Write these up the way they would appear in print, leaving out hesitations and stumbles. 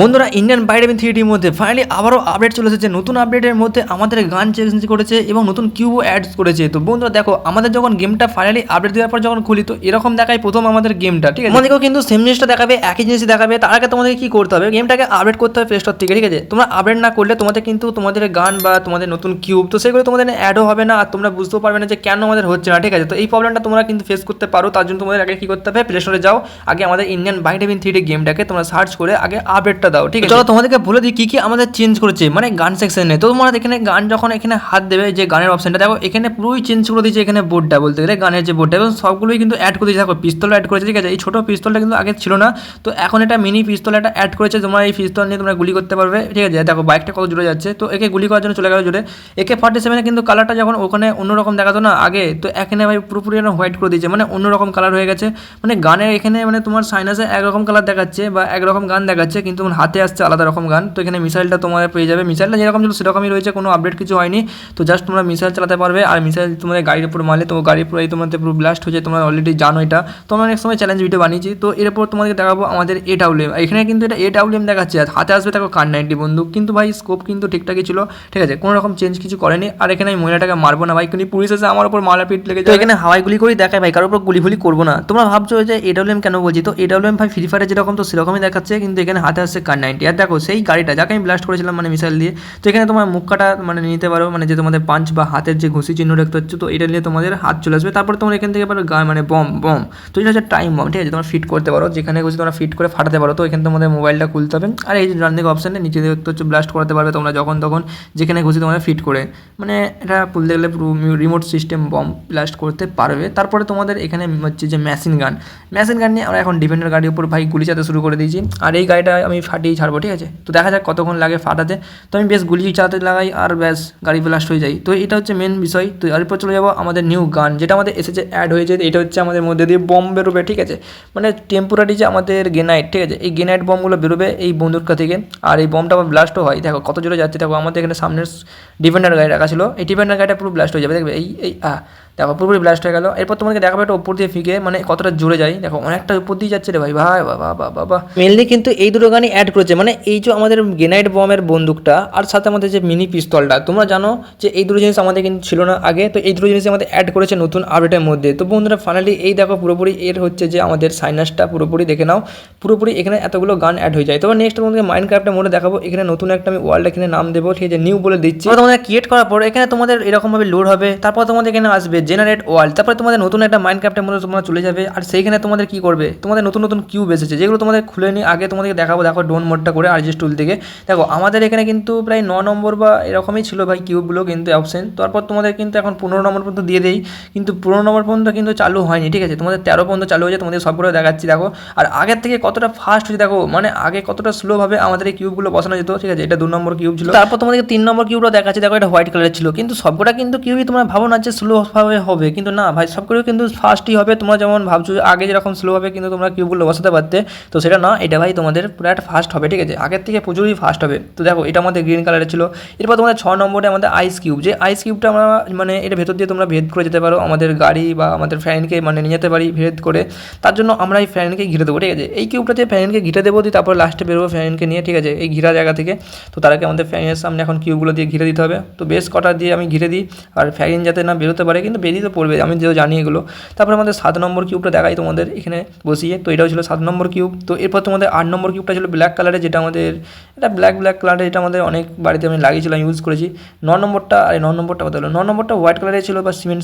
বন্ধুরা Indian bike driving 3D মধ্যে finally আবারও আপডেট চলে এসেছে। নতুন আপডেটের মধ্যে আমাদের গান চেঞ্জ করেছে এবং নতুন কিউবও অ্যাড করেছে। তো বন্ধুরা দেখো, আমাদের যখন গেমটা ফাইনালি আপডেট দেওয়ার পর যখন খুলি তো এরকম দেখায় প্রথম আমাদের গেমটা, ঠিক আছে? আমাদেরকেও কিন্তু সেম জিনিসটা দেখাবে, একই জিনিসই দেখাবে। তার আগে তোমাদেরকে কি করতে হবে, গেমটাকে আপডেট করতে হবে প্লে স্টোর থেকে, ঠিক আছে? তোমরা আপডেট না করলে তোমাদের কিন্তু তোমাদের গান বা তোমাদের নতুন কিউব তো সেগুলো তোমাদের অ্যাডও হবে না, আর তোমরা বুঝতেও পারবে না যে কেন আমাদের হচ্ছে না, ঠিক আছে? তো এই প্রবলেমটা তোমরা কিন্তু ফেস করতে পারো। তার জন্য তোমাদের আগে কি করতে হবে, প্লে স্টোরে যাও, আগে আমাদের ইন্ডিয়ান বাইক ড্রাইভিং 3D গেমটাকে তোমরা সার্চ করে আগে আপডেটটা দাও, ঠিক আছে? চলো তোমাদেরকে বলে দিই কি আমাদের চেঞ্জ করেছে, মানে গান সেকশনে। তো তোমরা এখানে গান যখন এখানে হাত দেবে, যে গানের অপশনটা দেখো এখানে পুরোই চেঞ্জ করে দিয়েছে। এখানে বোর্ডটা বলতে গেলে গানের যে বোর্ডটা, এবং সবগুলোই কিন্তু অ্যাড করে দিয়েছে। দেখো পিস্তল অ্যাড করেছে, ঠিক আছে? এই ছোটো পিস্তলটা কিন্তু আগে ছিল না, তো এখন এটা মিনি পিস্তল একটা অ্যাড করেছে। তোমরা এই পিস্তল নিয়ে তোমরা গুলি করতে পারবে, ঠিক আছে? দেখো বাইকটা কত জোরে যাচ্ছে, তো একে গুলি করার জন্য চলে গেল জোরে। একে 47 কিন্তু কালারটা যখন ওখানে অন্যরকম দেখাতো না আগে, তো এখানে ভাই পুরোপুরি হোয়াইট করে দিয়েছে, মানে অন্যরকম কালার হয়ে গেছে। মানে গানের এখানে মানে তোমার সাইনাসে একরকম কালার দেখাচ্ছে বা একরকম গান দেখাচ্ছে, কিন্তু হাতে আসছে আলাদা রকম গান। তো এখানে মিসাইলটা তোমরা পেয়ে যাবে, মিসাইলটা যেরকম ছিল সেরকমই রয়েছে, কোনো আপডেট কিছু হয়নি। তো জাস্ট তোমরা মিসাইল চালাতে পারবে, আর মিসাইল তোমাদের গাড়ির উপর মারলে তো গাড়ির পুরো এই তোমাদের পুরো ব্লাস্ট হয়ে যায়। তোমরা অলরেডি জানো এটা, তো আমরা অনেক সময় চ্যালেঞ্জ ভিডিও বানিয়েছি। তো এরপর তোমাদেরকে দেখাবো আমাদের AWM। এখানে কিন্তু এটা AWM দেখাচ্ছে, আর হাতে আসবে দেখো কার 90 বন্দুক, কিন্তু ভাই স্কোপ কিন্তু ঠিকঠাকই ছিল, ঠিক আছে? কোনো রকম চেঞ্জ কিছু করেনি। আর এখানে আমি মহিলাটাকে মারবো না ভাই, কিন্তু পুলিশ এসে আমার উপর মারাপিট লেগে যায়। তো এখানে হাওয়াই গুলি করেই দেখায় ভাই, কারোর উপর গুলি ফুলি করবো না। তোমরা ভাবছো যে AWM কেন বলছি, তো AWM ভাই ফ্রি ফায়ারে যেরকম তো সেরকমই দেখাচ্ছে, কিন্তু এখানে হাতে আসছে কার 90। আর দেখো সেই গাড়িটা যাকে আমি ব্লাস্ট করেছিলাম মানে মিসাইল দিয়ে, তো এখানে তোমার মুখ কাটা মানে নিতে পারো, মানে যে তোমাদের পাঞ্চ বা হাতের যে ঘুষি চিহ্ন দেখতে পাচ্ছ, তো এটা নিয়ে তোমাদের হাত চলে আসবে। তারপর তোমরা এখান থেকে পারো মানে বম, তো এটা হচ্ছে টাইম বম, ঠিক আছে? তোমরা ফিট করতে পারো, যেখানে খুশি তোমরা ফিট করে ফাটাতে পারো। তো এখানে তোমাদের মোবাইলটা খুলতে হবে, আর এই যে ডান দিকে অপশানে নিচে দেখতে হচ্ছে ব্লাস্ট করাতে পারবে তোমরা যখন তখন, যেখানে খুশি তোমরা ফিট করে, মানে এটা বলতে গেলে পুরো রিমোট সিস্টেম বম ব্লাস্ট করতে পারবে। তারপরে তোমাদের এখানে হচ্ছে যে মেশিন গান নিয়ে আমরা এখন ডিফেন্ডার গাড়ির উপর ভাই গুলি চালাতে শুরু করে দিয়েছি। আর এই গাড়িটা আমি ফাটিয়ে ছাড়বো, ঠিক আছে? তো দেখা যাক কতক্ষণ লাগে ফাটাতে। তো আমি বেশ গুলি চালাতে লাগাই আর ব্যাস গাড়ি ব্লাস্ট হয়ে যায়। তো এটা হচ্ছে মেন বিষয়। তো এরপর চলে যাবো আমাদের নিউ গান, যেটা আমাদের এসেছে অ্যাড হয়েছে। এটা হচ্ছে আমাদের মধ্যে দিয়ে বম বেরোবে, ঠিক আছে? মানে টেম্পোরারি যে আমাদের গ্রেনাইট, ঠিক আছে? এই গ্রেনাইট বমগুলো বেরোবে এই বন্দুকটা থেকে, আর এই বমটা আবার ব্লাস্টও হয়। দেখো কত জোরে যাচ্ছে, দেখো আমাদের এখানে সামনের ডিফেন্ডার গাড়ি রাখা ছিল, এই ডিফেন্ডার গাড়িটা পুরো ব্লাস্ট হয়ে যাবে, দেখবে এই দেখো পুরোপুরি ব্লাস্ট হয়ে গেল। এরপর তোমাকে দেখাবে এটা উপর দিয়ে ফিকে, মানে কতটা জোরে যায়, দেখো অনেকটা উপর দিয়ে যাচ্ছে রে ভাই, বাবা। মেনলি কিন্তু এই দুটো গানই অ্যাড করেছে, মানে এই যে আমাদের গ্রেনাইট বমের বন্দুকটা আর সাথে আমাদের যে মিনি পিস্তলটা। তোমরা জানো যে এই দুটো জিনিস আমাদের কিন্তু ছিল না আগে, তো এই দুটো জিনিস আমাদের অ্যাড করেছে নতুন আপডেটের মধ্যে। তো বন্ধুরা ফাইনালি এই দেখো পুরোপুরি এর হচ্ছে যে আমাদের সাইনাসটা পুরোপুরি দেখে নাও, পুরোপুরি এখানে এতগুলো গান অ্যাড হয়ে যায়। তবে নেক্সট তোমাদেরকে মাইনক্রাফটের মোডে দেখাবো। এখানে নতুন একটা আমি ওয়ার্ল্ড এখানে নাম দেবো, ঠিক আছে? নিউ বলে দিচ্ছি। তোমাদের ক্রিয়েট করার পর এখানে তোমাদের এরকমভাবে লোড হবে, তারপর তোমাদের এখানে আসবে জেনারেট ওয়ার্ল্ড, তারপরে তোমাদের নতুন একটা মাইনক্রাফটের মধ্যে তোমরা চলে যাবে। আর সেইখানে তোমাদের কি করবে, তোমাদের নতুন কিউব এসেছে, যেগুলো তোমাদের খুলে নিয়ে আগে তোমাদেরকে দেখাবো। দেখো ডোন মোডটা করে আরজিএস টুল থেকে দেখো আমাদের এখানে কিন্তু প্রায় 9 নম্বর বা এরকমই ছিল ভাই কিউবগুলো, কিন্তু অপশন। তারপর তোমাদের কিন্তু এখন 15 নম্বর পর্যন্ত দিয়ে দেই, কিন্তু 15 নম্বর পর্যন্ত কিন্তু চালু হয়নি, ঠিক আছে? তোমাদের 13 পর্যন্ত চালু হয়েছে, তোমাদের সবগুলো দেখাচ্ছি দেখো। আর আগের থেকে কতটা ফাস্ট হয়েছে দেখো, মানে আগে কতটা স্লোভাবে আমাদের এই কিউবগুলো বসানো যেত, ঠিক আছে? এটা 2 নম্বর কিউব ছিল। তারপর তোমাদেরকে 3 নম্বর কিউবটা দেখাচ্ছি, দেখো এটা হোয়াইট কালারের ছিল, কিন্তু সবকটা কিন্তু কিউবই তোমরা ভাবো না যে স্লোভাবে হবে, কিন্তু না ভাই সবগুলো কিন্তু ফাস্টই হবে। তোমরা যেমন ভাবছো আগে যেরকম স্লো হবে কিন্তু তোমরা কিউবগুলো বসাতে পারতে, তো সেটা না, এটা ভাই তোমাদের পুরো একটা ফাস্ট হবে, ঠিক আছে? আগের থেকে প্রচুরই ফাস্ট হবে। তো দেখো এটা আমাদের গ্রিন কালারের ছিল। এরপর তোমাদের 6 নম্বরে আমাদের আইস কিউব, যে আইস কিউবটা আমরা মানে এটা ভেতর দিয়ে তোমরা ভেদ করে যেতে পারো আমাদের গাড়ি বা আমাদের ফ্যানকে মানে নিয়ে যেতে পারি ভেদ করে। তার জন্য আমরা এই ফ্যানকে ঘিরে দেবো, ঠিক আছে? এই কিউবটাতে ফ্যানকে ঘিরে দেবো, দিয়ে তারপর লাস্টে বেরোবো ফ্যানকে নিয়ে, ঠিক আছে? এই ঘিরা জায়গা থেকে। তো তার আগে আমাদের ফ্যানের সামনে এখন কিউবগুলো দিয়ে ঘিরে দিতে হবে। তো বেশ কটা দিয়ে আমি ঘিরে দিই, আর ফ্যান যাতে না বেরোতে পারে, কিন্তু বেরিয়ে তো পড়বে, আমি যেও জানি এগুলো। তারপর আমাদের 7 নম্বর কিউবটা দেখাই তোমাদের এখানে বসিয়ে, তো এটাও ছিল 7 নম্বর কিউব। তো এরপর তোমাদের 8 নম্বর কিউবটা ছিল ব্ল্যাক কালারের, যেটা আমাদের এটা ব্ল্যাক কালারের, এটা আমাদের অনেক বাড়িতে আমি লাগিয়েছিলাম, ইউজ করেছি। 9 নম্বরটা, আর 9 নম্বরটা কত হলো, 9 নম্বরটা হোয়াইট কালারের ছিল বা সিমেন্ট।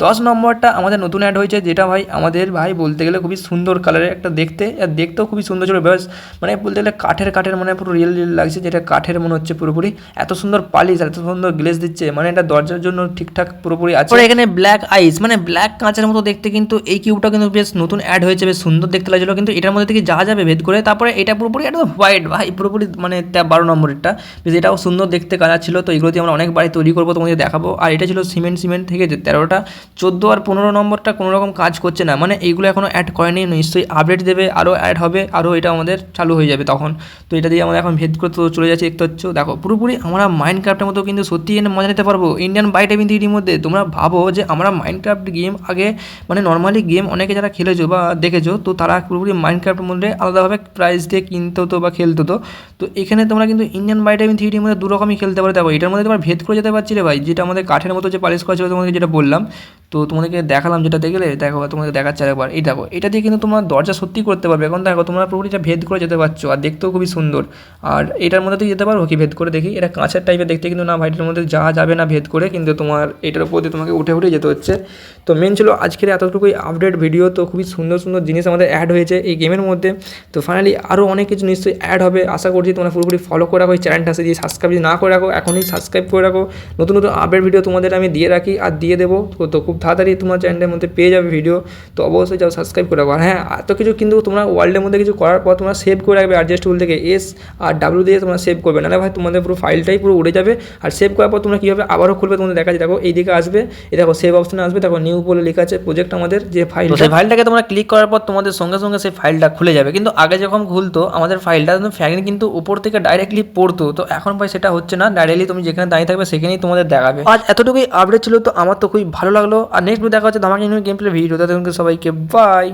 10 নম্বরটা আমাদের নতুন অ্যাড হয়েছে, যেটা ভাই আমাদের ভাই বলতে গেলে খুবই সুন্দর কালারের একটা দেখতে, আর দেখতেও খুবই সুন্দর ছিল। বেশ মানে বলতে গেলে কাঠের মানে পুরো রিয়েল লাগছে, যেটা কাঠের মনে হচ্ছে পুরোপুরি। এত সুন্দর পালিশ আর এত সুন্দর গ্লেজ দিচ্ছে, মানে এটা দরজার জন্য ঠিকঠাক পুরোপুরি আছে। এখানে ব্ল্যাক আইস মানে ব্ল্যাক কাঁচের মতো দেখতে, কিন্তু এই কিউবটা কিন্তু বেশ নতুন অ্যাড হয়েছে, বেশ সুন্দর দেখতে লাগছিল। কিন্তু এটার মধ্যে থেকে যা যাবে ভেদ করে, তারপরে এটা পুরোপুরি একদম হোয়াইট ভাই, পুরোপুরি মানে মানে 12 নম্বরেরটা, বেশ এটাও সুন্দর দেখতে কালার ছিল। তো এগুলো দিয়ে আমরা অনেক বাড়ি তৈরি করবো, তোমাদের দেখাবো। আর এটা ছিল সিমেন্ট থেকে যে 13টা। 14 আর 15 নম্বরটা কোনো রকম কাজ করছে না, মানে এইগুলো এখনও অ্যাড করেনি, নিশ্চয়ই আপডেট দেবে, আরও অ্যাড হবে, আরও এটা আমাদের চালু হয়ে যাবে তখন। তো এটা দিয়ে আমরা এখন ভেদ করতে চলে যাচ্ছি, দেখতে হচ্ছে। দেখো পুরোপুরি আমরা মাইনক্রাফটের মতো কিন্তু সত্যি এনে মজা নিতে পারবো ইন্ডিয়ান বাই টাইপিং থ্রিডির মধ্যে। তোমরা ভাবো যে আমরা মাইনক্রাফট গেম আগে মানে নর্মালি গেম অনেকে যারা খেলেছো বা দেখেছো, তো তারা পুরোপুরি মাইনক্রাফটের মধ্যে আলাদাভাবে প্রাইস দিয়ে কিনতে হতো বা খেলতে হতো। তো এখানে তোমরা কিন্তু ইন্ডিয়ান বাই টাইপিং থ্রিডির মধ্যে দু রকমই খেলতে পারো। দেখো এটার মধ্যে তোমরা ভেদ করে যেতে পারছি রে ভাই, যেটা আমাদের কাঠের মতো যে পালিশ করা ছিল তোমাদেরকে যেটা বললাম, তো তোমাদেরকে দেখালাম, যেটা দেখলে দেখো তোমাদের দেখাচ্ছে একবার। এই দেখো এটা দিয়ে কিন্তু তোমরা দরজা সত্যি করতে পারবে। এখন দেখো তোমরা পুরোপুরিটা ভেদ করে যেতে পারছো, আর দেখতেও খুবই সুন্দর। আর এটার মধ্যে দিয়ে যেতে পারো কি ভেদ করে দেখি, এটা কাঁচের টাইপের দেখতে, কিন্তু না ভাই এটার মধ্যে যাওয়া যাবে না ভেদ করে, কিন্তু তোমার এটার উপর দিয়ে তোমাকে উঠে যেতে হচ্ছে। তো মেন ছিল আজকের এতটুকুই আপডেট ভিডিও। তো খুবই সুন্দর সুন্দর জিনিস আমাদের অ্যাড হয়েছে এই গেমের মধ্যে। তো ফাইনালি আরও অনেক কিছু নিশ্চয়ই অ্যাড হবে, আশা করছি তোমরা পুরোপুরি ফলো করে রাখো এই চ্যানেলটা, যদি সাবস্ক্রাইব যদি না করে রাখো এখনই সাবস্ক্রাইব করে রাখো। নতুন নতুন আপডেট ভিডিও তোমাদের আমি দিয়ে রাখি আর দিয়ে দেবো, তো খুব তাড়াতাড়ি তোমার চ্যানেলের মধ্যে পেয়ে যাবে ভিডিও। তো অবশ্যই যাও সাবস্ক্রাইব করে রাখো। আর হ্যাঁ, এত কিছু কিন্তু তোমরা ওয়ার্ল্ডের মধ্যে কিছু করার পর তোমরা সেভ করে রাখবে অ্যাডজাস্ট টুল থেকে, এস আর ডাব্লিউ দিয়ে তোমরা সেভ করবে, নাহলে ভাই তোমাদের পুরো ফাইলটাই পুরো উড়ে যাবে। আর সেভ করার পর তোমরা কীভাবে আবারও খুলবে তোমাদের দেখা যায়। দেখো এই দিকে আসবে, এই দেখো সেভ অপশনে আসবে, দেখো নিউ বলে লেখা আছে প্রজেক্ট আমাদের যে ফাইল, সেই ফাইলটাকে তোমরা ক্লিক করার পর তোমাদের সঙ্গে সঙ্গে সেই ফাইলটা খুলে যাবে। কিন্তু আগে যখন খুলতো আমাদের ফাইলটা ফ্যান কিন্তু উপর থেকে ডাইরেক্টলি পড়তো, তো এখন ভাই সেটা হচ্ছে না, ডাইরেক্টলি তুমি যেখানে দাঁড়িয়ে থাকবে সেখানেই তোমাদের দেখাবে। আজ এতটুকুই আপডেট ছিল, তো আমার তো খুবই ভালো লাগলো। আর নেক্সট দেখা হচ্ছে ধামাকা নিউ গেম প্লে ভিডিও। তাদের সবাইকে বাই।